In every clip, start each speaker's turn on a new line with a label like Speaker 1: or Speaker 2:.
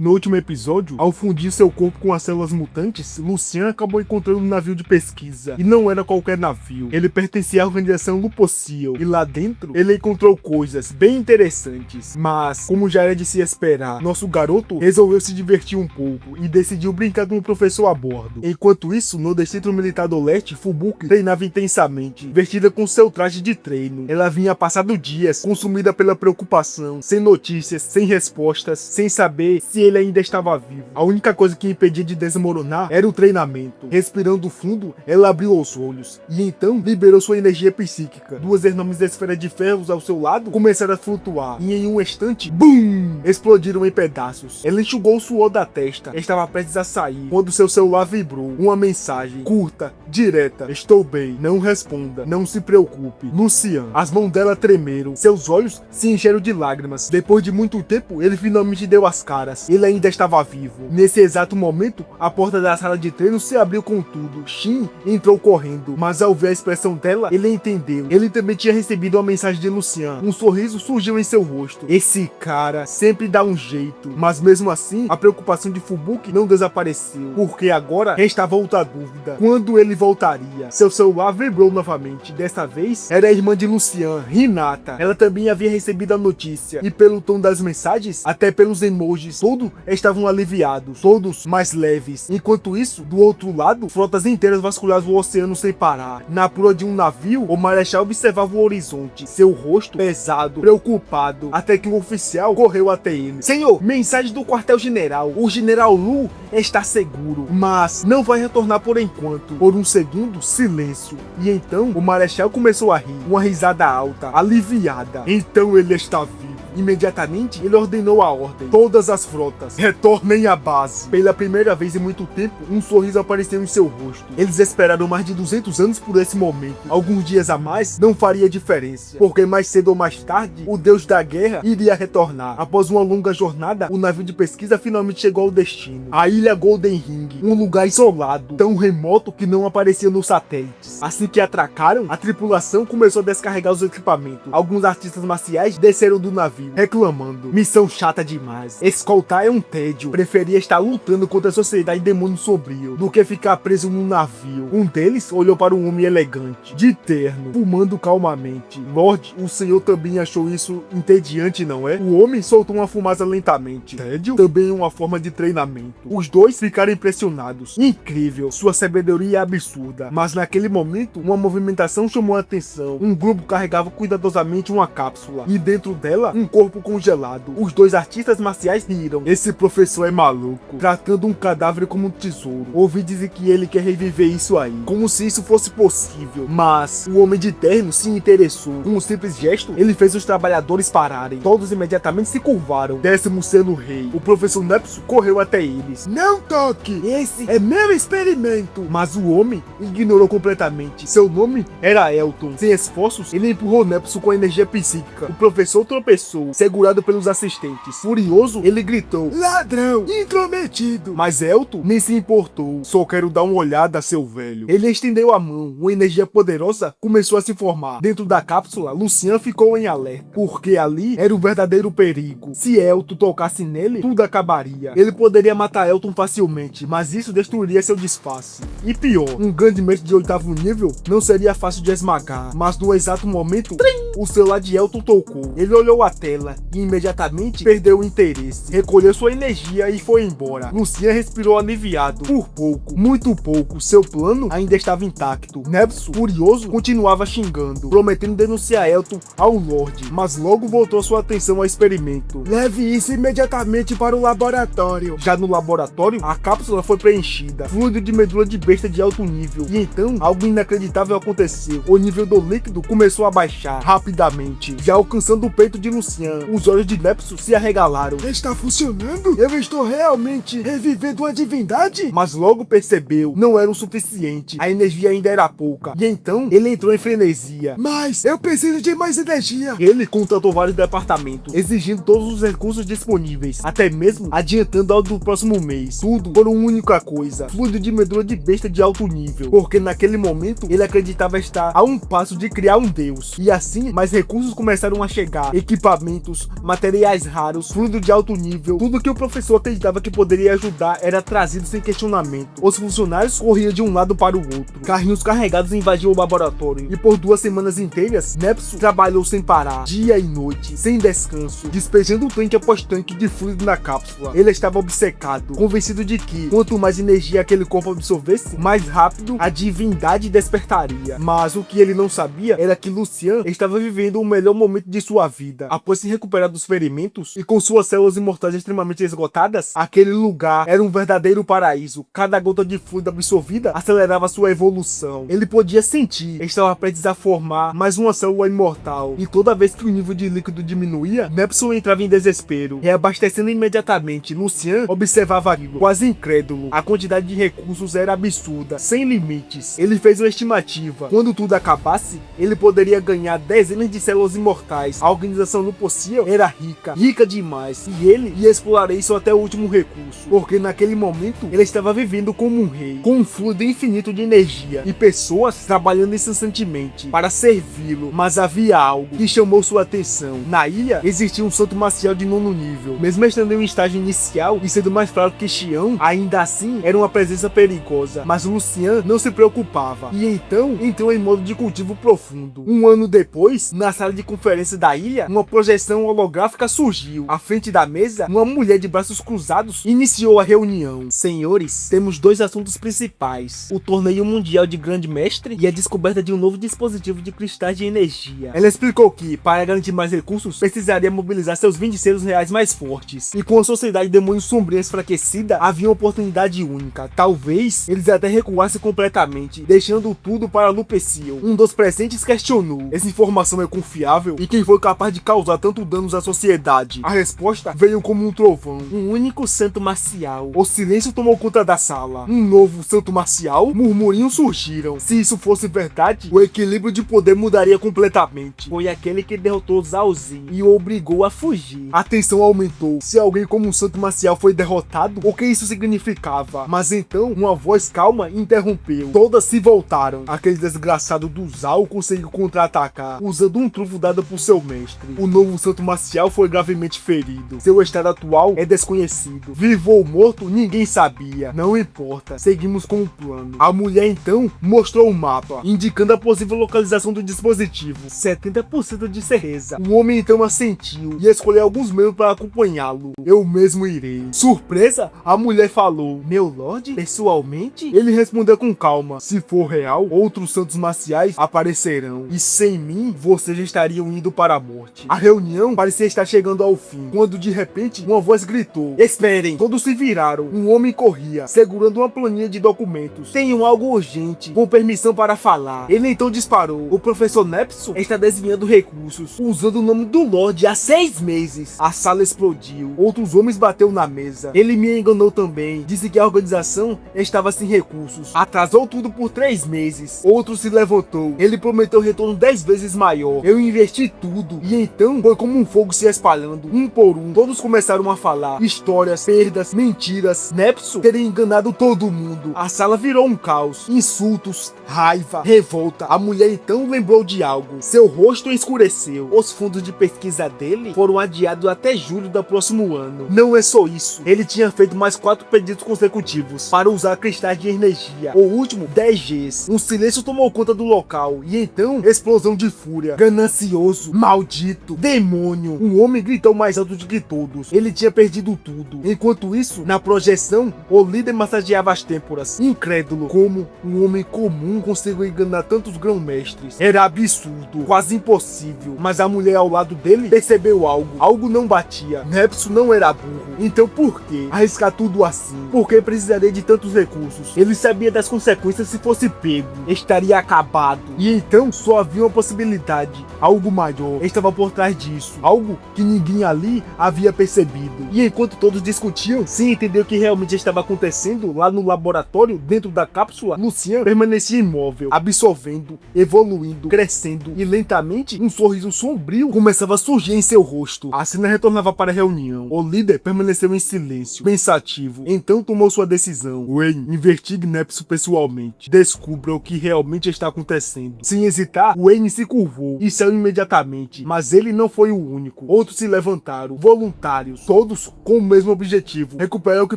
Speaker 1: No último episódio, ao fundir seu corpo com as células mutantes, Lucien acabou encontrando um navio de pesquisa. E não era qualquer navio. Ele pertencia à organização Lupocil. E lá dentro, ele encontrou coisas bem interessantes. Mas, como já era de se esperar, nosso garoto resolveu se divertir um pouco e decidiu brincar com o professor a bordo. Enquanto isso, no Distrito Militar do Leste, Fubuki treinava intensamente, vestida com seu traje de treino. Ela vinha passando dias, consumida pela preocupação, sem notícias, sem respostas, sem saber se ele ainda estava vivo. A única coisa que impedia de desmoronar era o treinamento. Respirando fundo, ela abriu os olhos e então liberou sua energia psíquica. Duas enormes esferas de ferros ao seu lado começaram a flutuar e em um instante, BUM! Explodiram em pedaços. Ela enxugou o suor da testa. Estava prestes a sair quando seu celular vibrou. Uma mensagem curta, direta: estou bem, não responda, não se preocupe. Lucien. As mãos dela tremeram, seus olhos se encheram de lágrimas. Depois de muito tempo, ele finalmente deu as caras. Ele ainda estava vivo. Nesse exato momento, a porta da sala de treino se abriu com tudo. Shin entrou correndo, mas ao ver a expressão dela, ele entendeu. Ele também tinha recebido uma mensagem de Lucien. Um sorriso surgiu em seu rosto. Esse cara sempre dá um jeito. Mas mesmo assim, a preocupação de Fubuki não desapareceu, porque agora restava outra dúvida: quando ele voltaria? Seu celular vibrou novamente. Desta vez, era a irmã de Lucien, Hinata. Ela também havia recebido a notícia, e pelo tom das mensagens, até pelos emojis, todos estavam aliviados, todos mais leves. Enquanto isso, do outro lado, frotas inteiras vasculhavam o oceano sem parar. Na proa de um navio, o marechal observava o horizonte, seu rosto pesado, preocupado, até que um oficial correu até ele. Senhor, mensagem do quartel-general. O general Lu está seguro, mas não vai retornar por enquanto. Por um segundo, silêncio. E então, o marechal começou a rir, uma risada alta, aliviada. Então ele está vivo. Imediatamente, ele ordenou a ordem. Todas as frotas, retornem à base. Pela primeira vez em muito tempo, um sorriso apareceu em seu rosto. Eles esperaram mais de 200 anos por esse momento. Alguns dias a mais não faria diferença, porque mais cedo ou mais tarde, o deus da guerra iria retornar. Após uma longa jornada, o navio de pesquisa finalmente chegou ao destino. A ilha Golden Ring, um lugar isolado, tão remoto que não aparecia nos satélites. Assim que atracaram, a tripulação começou a descarregar os equipamentos. Alguns artistas marciais desceram do navio, reclamando: missão chata demais, escoltar é um tédio, preferia estar lutando contra a sociedade demônio sombrio do que ficar preso num navio. Um deles olhou para um homem elegante, de terno, fumando calmamente. Lorde, o senhor também achou isso entediante, não é? O homem soltou uma fumaça lentamente. Tédio? Também é uma forma de treinamento. Os dois ficaram impressionados. Incrível, sua sabedoria é absurda. Mas naquele momento, uma movimentação chamou a atenção. Um grupo carregava cuidadosamente uma cápsula, e dentro dela, um corpo congelado. Os dois artistas marciais riram. Esse professor é maluco, tratando um cadáver como um tesouro. Ouvi dizer que ele quer reviver isso aí, como se isso fosse possível. Mas o homem de terno se interessou. Com um simples gesto, ele fez os trabalhadores pararem. Todos imediatamente se curvaram. 10º selo rei. O professor Nepso correu até eles. Não toque! Esse é meu experimento! Mas o homem ignorou completamente. Seu nome era Elton. Sem esforços, ele empurrou Nepso com energia psíquica. O professor tropeçou, segurado pelos assistentes. Furioso, ele gritou: ladrão, intrometido! Mas Elton nem se importou. Só quero dar uma olhada, seu velho. Ele estendeu a mão. Uma energia poderosa começou a se formar. Dentro da cápsula, Lucien ficou em alerta, porque ali era o verdadeiro perigo. Se Elton tocasse nele, tudo acabaria. Ele poderia matar Elton facilmente, mas isso destruiria seu disfarce. E pior, um grande mestre de 8º nível não seria fácil de esmagar. Mas no exato momento, o celular de Elton tocou. Ele olhou a tela e imediatamente perdeu o interesse. Recolheu sua energia e foi embora. Lucien respirou aliviado. Por pouco, muito pouco, seu plano ainda estava intacto. Nepso, furioso, continuava xingando, prometendo denunciar Elton ao Lorde, mas logo voltou sua atenção ao experimento. Leve isso imediatamente para o laboratório. Já no laboratório, a cápsula foi preenchida. Fluido de medula de besta de alto nível. E então, algo inacreditável aconteceu. O nível do líquido começou a baixar rapidamente, já alcançando o peito de Lucien. Os olhos de Nepso se arregalaram. Está funcionando? Eu estou realmente revivendo uma divindade? Mas logo percebeu, não era o suficiente. A energia ainda era pouca. E então, ele entrou em frenesia. Mas eu preciso de mais energia. Ele contratou vários departamentos, exigindo todos os recursos disponíveis, até mesmo adiantando ao do próximo mês. Tudo por uma única coisa: fluido de medula de besta de alto nível. Porque naquele momento, ele acreditava estar a um passo de criar um deus. E assim, mais recursos começaram a chegar. Equipamentos equipamentos, materiais raros, fluido de alto nível, tudo que o professor acreditava que poderia ajudar era trazido sem questionamento. Os funcionários corriam de um lado para o outro, carrinhos carregados invadiam o laboratório, e por 2 semanas inteiras, Nepso trabalhou sem parar, dia e noite, sem descanso, despejando tanque após tanque de fluido na cápsula. Ele estava obcecado, convencido de que, quanto mais energia aquele corpo absorvesse, mais rápido a divindade despertaria. Mas o que ele não sabia era que Lucien estava vivendo o melhor momento de sua vida. Após se recuperar dos ferimentos e com suas células imortais extremamente esgotadas, aquele lugar era um verdadeiro paraíso. Cada gota de fluido absorvida acelerava sua evolução. Ele podia sentir, estava prestes a formar mais uma célula imortal, e toda vez que o nível de líquido diminuía, Nepson entrava em desespero, reabastecendo imediatamente. Lucien observava aquilo, quase incrédulo. A quantidade de recursos era absurda, sem limites. Ele fez uma estimativa: quando tudo acabasse, ele poderia ganhar dezenas de células imortais. A organização Lupocia era rica, rica demais, e ele ia explorar isso até o último recurso, porque naquele momento ele estava vivendo como um rei, com um fluido infinito de energia e pessoas trabalhando incessantemente para servi-lo. Mas havia algo que chamou sua atenção. Na ilha existia um santo marcial de 9º nível. Mesmo estando em um estágio inicial e sendo mais fraco que Xian, ainda assim era uma presença perigosa. Mas Lucien não se preocupava, e então entrou em modo de cultivo profundo. Um ano depois, na sala de conferência da ilha, uma projeção holográfica surgiu. À frente da mesa, uma mulher de braços cruzados iniciou a reunião. Senhores, temos 2 assuntos principais: o torneio mundial de Grande Mestre e a descoberta de um novo dispositivo de cristais de energia. Ela explicou que, para garantir mais recursos, precisaria mobilizar seus Vindiceiros reais mais fortes. E com a sociedade Demônio Sombrio enfraquecida, havia uma oportunidade única. Talvez eles até recuassem completamente, deixando tudo para Lupercio. Um dos presentes questionou: essa informação é confiável? E quem foi capaz de causar tanto danos à sociedade? A resposta veio como um trovão: um único santo marcial. O silêncio tomou conta da sala. Um novo santo marcial? Murmurinhos surgiram. Se isso fosse verdade, o equilíbrio de poder mudaria completamente. Foi aquele que derrotou Zhao Zi e o obrigou a fugir. A tensão aumentou. Se alguém como um santo marcial foi derrotado, o que isso significava? Mas então, uma voz calma interrompeu. Todas se voltaram. Aquele desgraçado do Zhao conseguiu contra-atacar, usando um trunfo dado por seu mestre. O novo santo marcial foi gravemente ferido. Seu estado atual é desconhecido. Vivo ou morto, ninguém sabia. Não importa, seguimos com o plano. A mulher então mostrou o mapa, indicando a possível localização do dispositivo. 70% de certeza. O homem então assentiu e escolheu alguns membros para acompanhá-lo. Eu mesmo irei. Surpresa? A mulher falou: meu lord, pessoalmente? Ele respondeu com calma: se for real, outros santos marciais aparecerão, e sem mim, vocês já estariam indo para a morte. A reunião parecia estar chegando ao fim, quando de repente uma voz gritou: esperem! Todos se viraram. Um homem corria, segurando uma planilha de documentos. Tenho algo urgente, com permissão para falar. Ele então disparou: o professor Nepso está desviando recursos, usando o nome do Lorde há 6 meses. A sala explodiu. Outros homens bateram na mesa. Ele me enganou também. Disse que a organização estava sem recursos. Atrasou tudo por 3 meses. Outro se levantou. Ele prometeu retorno 10 vezes maior. Eu investi tudo. E então foi como um fogo se espalhando. Um por um, todos começaram a falar histórias, perdas, mentiras. Nepso teria enganado todo mundo. A sala virou um caos. Insultos, raiva, revolta. A mulher então lembrou de algo. Seu rosto escureceu. Os fundos de pesquisa dele foram adiados até julho do próximo ano. Não é só isso. Ele tinha feito mais 4 pedidos consecutivos para usar cristais de energia. O último, 10 Gs. Um silêncio tomou conta do local. E então, explosão de fúria. Ganancioso, maldito, demônio. Um homem gritou mais alto do que todos. Ele tinha perdido tudo. Enquanto isso, na projeção, o líder massageava as têmporas. Incrédulo, como um homem comum conseguiu enganar tantos grão-mestres. Era absurdo, quase impossível. Mas a mulher ao lado dele percebeu algo. Algo não batia. Nepso não era burro. Então por que arriscar tudo assim? Por que precisaria de tantos recursos? Ele sabia das consequências se fosse pego. Estaria acabado. E então só havia uma possibilidade. Algo maior estava por trás disso. Algo que ninguém ali havia percebido. E enquanto todos discutiam, sem entender o que realmente estava acontecendo lá no laboratório, dentro da cápsula, Lucien permanecia imóvel, absorvendo, evoluindo, crescendo, e lentamente um sorriso sombrio começava a surgir em seu rosto. A cena retornava para a reunião. O líder permaneceu em silêncio, pensativo. Então tomou sua decisão. Wayne, investigue Nepso pessoalmente. Descubra o que realmente está acontecendo. Sem hesitar, Wayne se curvou e saiu imediatamente. Mas ele não foi foi o único. Outros se levantaram, voluntários, todos com o mesmo objetivo: recuperar o que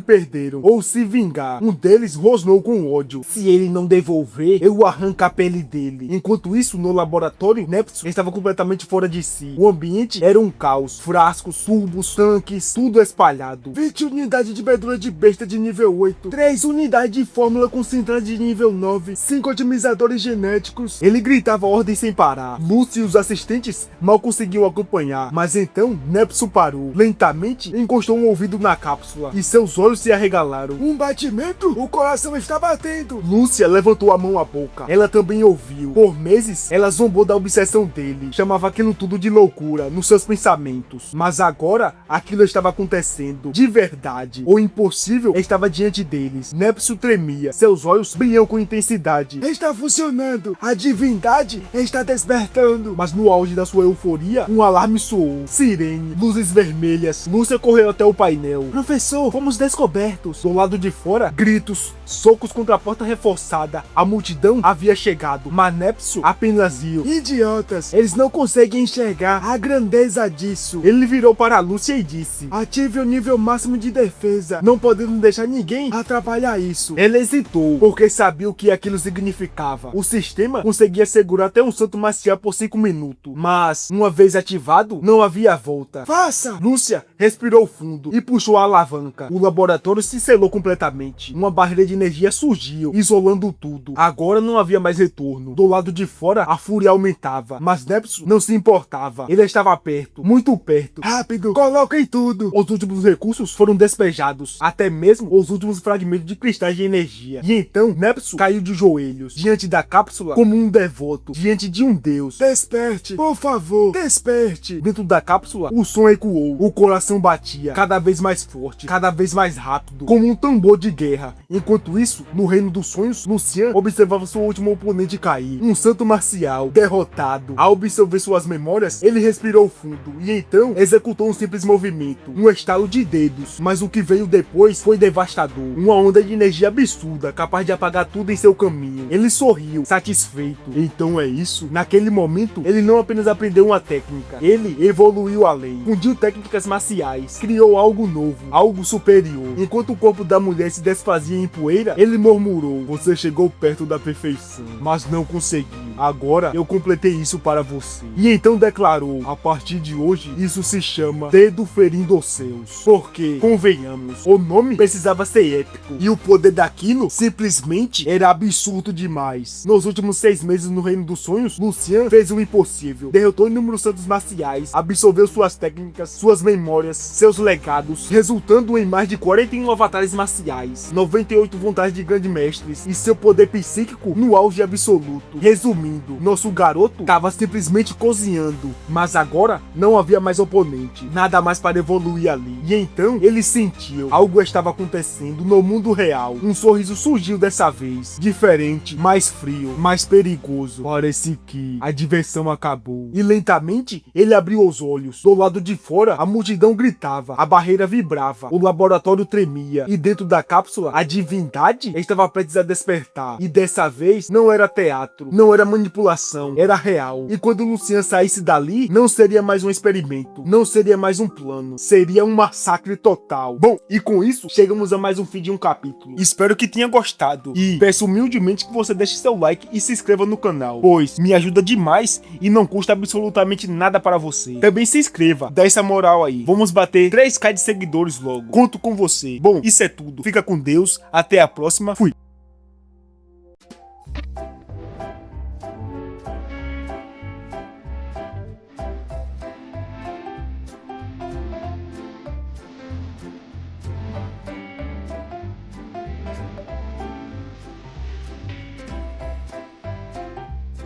Speaker 1: perderam ou se vingar. Um deles rosnou com ódio: se ele não devolver, eu arranco a pele dele. Enquanto isso, no laboratório, Neptune estava completamente fora de si. O ambiente era um caos: frascos, tubos, tanques, tudo espalhado. 20 unidades de medula de besta de nível 8, 3 unidades de fórmula concentrada de nível 9, 5 otimizadores genéticos. Ele gritava ordem sem parar. Lucy e os assistentes mal conseguiam acompanhar, mas então Neptune parou. Lentamente encostou um ouvido na cápsula e seus olhos se arregalaram. Um batimento? O coração está batendo! Lúcia levantou a mão à boca. Ela também ouviu. Por meses, ela zombou da obsessão dele. Chamava aquilo tudo de loucura nos seus pensamentos. Mas agora, aquilo estava acontecendo. De verdade. O impossível estava diante deles. Neptune tremia. Seus olhos brilham com intensidade. Está funcionando! A divindade está despertando! Mas no auge da sua euforia, um alarme soou. Sirene, luzes vermelhas. Lúcia correu até o painel. Professor, fomos descobertos. Do lado de fora, gritos, socos contra a porta reforçada. A multidão havia chegado, mas Neptune apenas riu. Idiotas, eles não conseguem enxergar a grandeza disso. Ele virou para Lúcia e disse: ative o nível máximo de defesa. Não podemos deixar ninguém atrapalhar isso. Ele hesitou, porque sabia o que aquilo significava. O sistema conseguia segurar até um santo marcial por 5 minutos, mas uma vez ativado, não havia volta. Faça! Lúcia respirou fundo e puxou a alavanca. O laboratório se selou completamente. Uma barreira de energia surgiu, isolando tudo. Agora não havia mais retorno. Do lado de fora, a fúria aumentava, mas Neptune não se importava. Ele estava perto, muito perto. Rápido, coloquem tudo! Os últimos recursos foram despejados, até mesmo os últimos fragmentos de cristais de energia. E então, Neptune caiu de joelhos, diante da cápsula, como um devoto, diante de um deus. Desperte, por favor, desperte! Dentro da cápsula, o som ecoou. O coração batia, cada vez mais forte, cada vez mais rápido, como um tambor de guerra. Enquanto isso, no reino dos sonhos, Lucian observava seu último oponente cair. Um santo marcial, derrotado. Ao absorver suas memórias, ele respirou fundo e então executou um simples movimento, um estalo de dedos. Mas o que veio depois foi devastador. Uma onda de energia absurda, capaz de apagar tudo em seu caminho. Ele sorriu, satisfeito. Então é isso? Naquele momento, ele não apenas aprendeu uma técnica, ele evoluiu além. Fundiu técnicas marciais, criou algo novo, algo superior. Enquanto o corpo da mulher se desfazia em poeira, ele murmurou: você chegou perto da perfeição, mas não conseguiu. Agora eu completei isso para você. E então declarou: a partir de hoje, isso se chama Dedo Ferindo os Seus. Porque, convenhamos, o nome precisava ser épico, e o poder daquilo simplesmente era absurdo demais. Nos últimos 6 meses no Reino dos Sonhos, Lucian fez o impossível. Derrotou inúmeros santos marciais, absorveu suas técnicas, suas memórias, seus legados, resultando em mais de 41 avatares marciais, 98 vontades de grandes mestres e seu poder psíquico no auge absoluto. Resumindo, nosso garoto estava simplesmente cozinhando, mas agora não havia mais oponente, nada mais para evoluir ali. E então ele sentiu algo estava acontecendo no mundo real. Um sorriso surgiu dessa vez, diferente, mais frio, mais perigoso. Parece que a diversão acabou. E lentamente ele abriu os olhos. Do lado de fora, a multidão gritava, a barreira vibrava, o laboratório tremia e dentro da cápsula, a divindade estava prestes a despertar. E dessa vez não era teatro, não era manipulação, era real. E quando Lucian saísse dali, não seria mais um experimento, não seria mais um plano, seria um massacre total. Bom, e com isso, chegamos a mais um fim de um capítulo. Espero que tenha gostado e peço humildemente que você deixe seu like e se inscreva no canal, pois me ajuda demais e não custa absolutamente nada para você. Também se inscreva, dá essa moral aí. Vamos bater 3k de seguidores logo. Conto com você. Bom, isso é tudo. Fica com Deus, até a próxima. Fui.